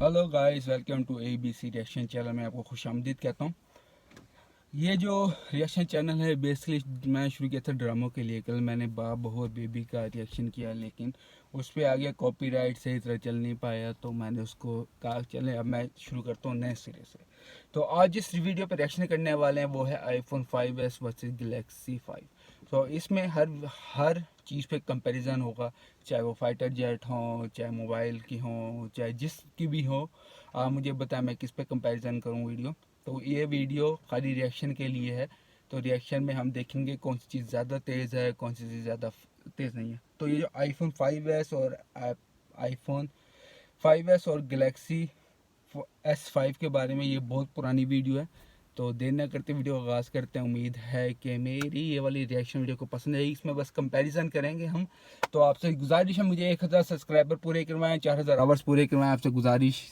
Hello guys, welcome to ABC reaction channel में आपको खुशामदीद कहता हूँ। ये जो रिएक्शन चैनल है बेसिकली मैं शुरू किया था ड्रामों के लिए। कल मैंने बाप बहू और बेबी का रिएक्शन किया, लेकिन उस पर आगे कॉपीराइट सही तरह चल नहीं पाया, तो मैंने उसको कहा चले अब मैं शुरू करता हूँ नए सिरे से। तो आज जिस वीडियो पर रिएक्शन करने वाले हैं वो है iPhone 5s वर्सेस Galaxy 5। तो इसमें हर चीज़ पे कंपैरिजन होगा, चाहे वो फाइटर जेट हो, चाहे मोबाइल की हो, चाहे जिसकी भी हो। मुझे बताया मैं किस पे कंपैरिजन करूँ वीडियो। तो ये वीडियो खाली रिएक्शन के लिए है। तो रिएक्शन में हम देखेंगे कौन सी चीज़ ज़्यादा तेज़ है, कौन सी चीज़ ज़्यादा तेज़ नहीं है। तो ये जो iPhone 5s और iPhone 5s और Galaxy S5 के बारे में ये बहुत पुरानी वीडियो है। तो देर न करते वीडियो का आगाज़ करते हैं। उम्मीद है कि मेरी ये वाली रिएक्शन वीडियो को पसंद है। इसमें बस कंपैरिजन करेंगे हम। तो आपसे गुजारिश है, मुझे 1000 सब्सक्राइबर पूरे करवाएं, 4000 आवर्स पूरे करवाएं। आपसे गुजारिश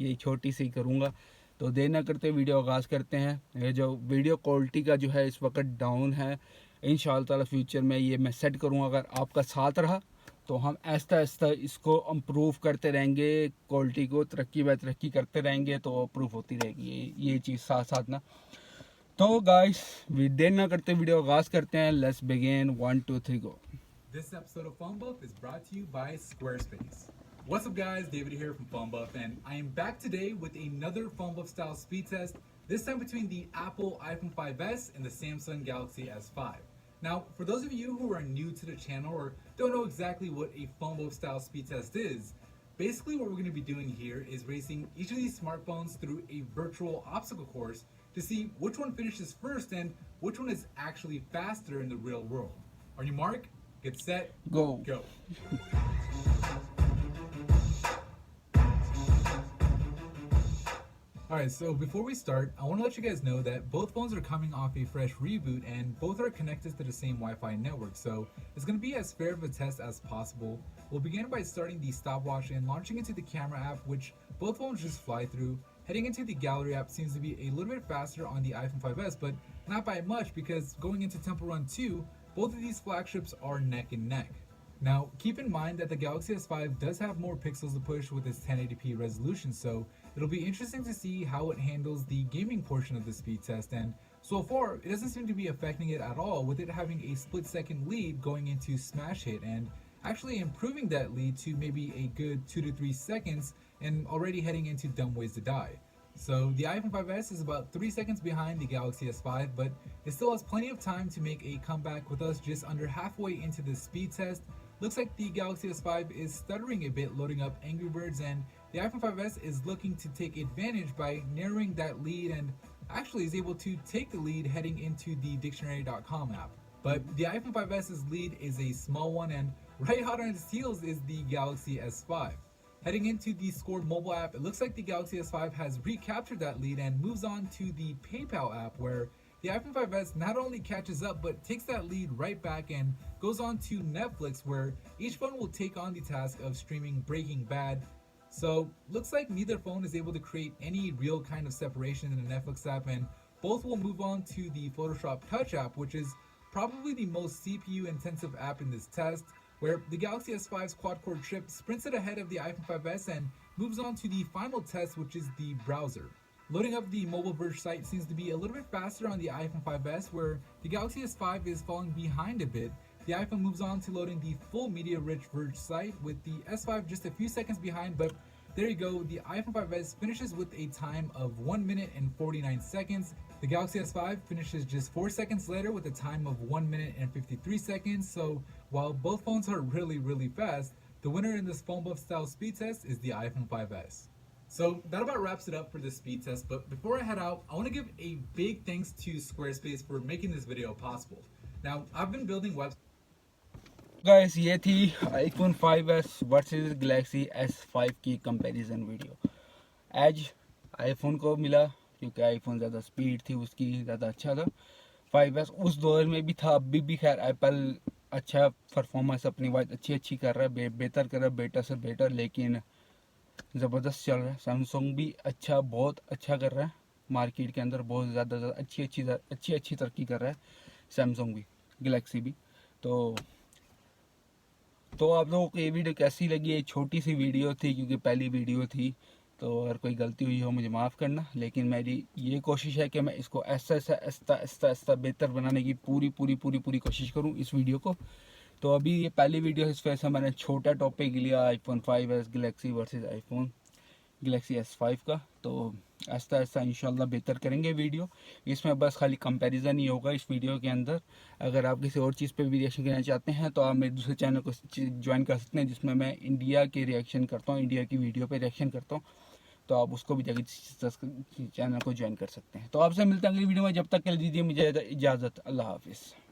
ये छोटी सी करूँगा। तो देर न करते वीडियो आगाज़ करते हैं। ये जो वीडियो क्वालिटी का जो है इस वक्त डाउन है, इंशाअल्लाह ताला फ्यूचर में ये मैं सेट करूँगा। अगर आपका साथ रहा तो हम आहिस्ता आहिस्ता इसको इम्प्रूव करते रहेंगे, क्वालिटी को तरक्की बाय तरक्की करते रहेंगे, तो इम्प्रूव होती रहेगी ये चीज़ साथ साथ ना। तो गाइस देर ना करते वीडियो आगाज़ करते हैं। Let's begin 1 2 3 go. This episode of Phone Buff is brought to you by Squarespace. What's up, guys? David here from Phone Buff, and I am back today with another Phone Buff style speed test, this time between the Apple iPhone 5s and the Samsung Galaxy S5. Now, for those of you who are new to the channel or don't know exactly what a Phone Buff style speed test is, basically what we're going to be doing here is racing each of these smartphones through a virtual obstacle course to see which one finishes first and which one is actually faster in the real world. On your mark, get set, Go. go. Alright, so before we start, I want to let you guys know that both phones are coming off a fresh reboot and both are connected to the same Wi-Fi network, so it's going to be as fair of a test as possible. We'll begin by starting the stopwatch and launching into the camera app, which both phones just fly through. Heading into the gallery app seems to be a little bit faster on the iPhone 5s, but not by much, because going into Temple Run 2, both of these flagships are neck and neck. Now, keep in mind that the Galaxy S5 does have more pixels to push with its 1080p resolution, so it'll be interesting to see how it handles the gaming portion of the speed test, and so far, it doesn't seem to be affecting it at all, with it having a split-second lead going into smash hit, and actually improving that lead to maybe a good 2 to 3 seconds, and already heading into dumb ways to die. So the iPhone 5s is about 3 seconds behind the Galaxy S5, but it still has plenty of time to make a comeback, with us just under halfway into the speed test. Looks like the Galaxy S5 is stuttering a bit loading up Angry Birds, and the iPhone 5s is looking to take advantage by narrowing that lead, and actually is able to take the lead heading into the dictionary.com app. But the iPhone 5s's lead is a small one, and right hot on its heels is the Galaxy S5. Heading into the scored mobile app, it looks like the Galaxy S5 has recaptured that lead and moves on to the PayPal app, where the iPhone 5s not only catches up but takes that lead right back and goes on to Netflix, where each phone will take on the task of streaming Breaking Bad. So looks like neither phone is able to create any real kind of separation in the Netflix app, and both will move on to the Photoshop Touch app, which is probably the most CPU intensive app in this test, where the Galaxy S5's quad-core chip sprints it ahead of the iPhone 5s and moves on to the final test, which is the browser. Loading up the Mobile Verge site seems to be a little bit faster on the iPhone 5s, where the Galaxy S5 is falling behind a bit. The iPhone moves on to loading the full media-rich Verge site, with the S5 just a few seconds behind, but there you go, the iPhone 5s finishes with a time of 1 minute and 49 seconds. The Galaxy S5 finishes just 4 seconds later with a time of 1 minute and 53 seconds. So while both phones are really fast, the winner in this phone buff style speed test is the iPhone 5s. So that about wraps it up for this speed test, but before I head out, I want to give a big thanks to Squarespace for making this video possible. Now, I've been building websites. Guys ये थी iPhone 5s versus Galaxy S5 की comparison video. As iPhone को मिला क्योंकि iPhone ज़्यादा speed थी उसकी, ज़्यादा अच्छा था। 5s उस दौर में भी था, अभी भी खैर एप्पल अच्छा परफॉर्मेंस अपनी बात अच्छी कर रहा है, बेहतर कर रहा है, बेटर से बेटर, लेकिन ज़बरदस्त चल रहा है। सैमसंग भी अच्छा, बहुत अच्छा कर रहा है, मार्केट के अंदर बहुत ज़्यादा अच्छी तरक्की कर रहा है सैमसंग भी, गलेक्सी भी। तो आप लोगों को ये वीडियो कैसी लगी? ये छोटी सी वीडियो थी क्योंकि पहली वीडियो थी, तो अगर कोई गलती हुई हो मुझे माफ़ करना, लेकिन मेरी ये कोशिश है कि मैं इसको ऐसा ऐसा ऐसा ऐसा ऐसा बेहतर बनाने की पूरी कोशिश करूँ इस वीडियो को। तो अभी ये पहली वीडियो है, इस वजह से मैंने छोटा टॉपिक लिया iPhone 5s Galaxy versus iPhone Galaxy S5 का। तो ऐसा ऐसा इंशाल्लाह बेहतर करेंगे वीडियो। इसमें बस खाली कंपैरिजन ही होगा इस वीडियो के अंदर। अगर आप किसी और चीज़ पे भी रिएक्शन करना चाहते हैं तो आप मेरे दूसरे चैनल को ज्वाइन कर सकते हैं, जिसमें मैं इंडिया के रिएक्शन करता हूँ, इंडिया की वीडियो पे रिएक्शन करता हूँ। तो आप उसको भी जाकर चैनल को ज्वाइन कर सकते हैं। तो आपसे मिलते हैं अगली वीडियो में, जब तक के लिए दीजिए मुझे इजाज़त। अल्लाह हाफिज़।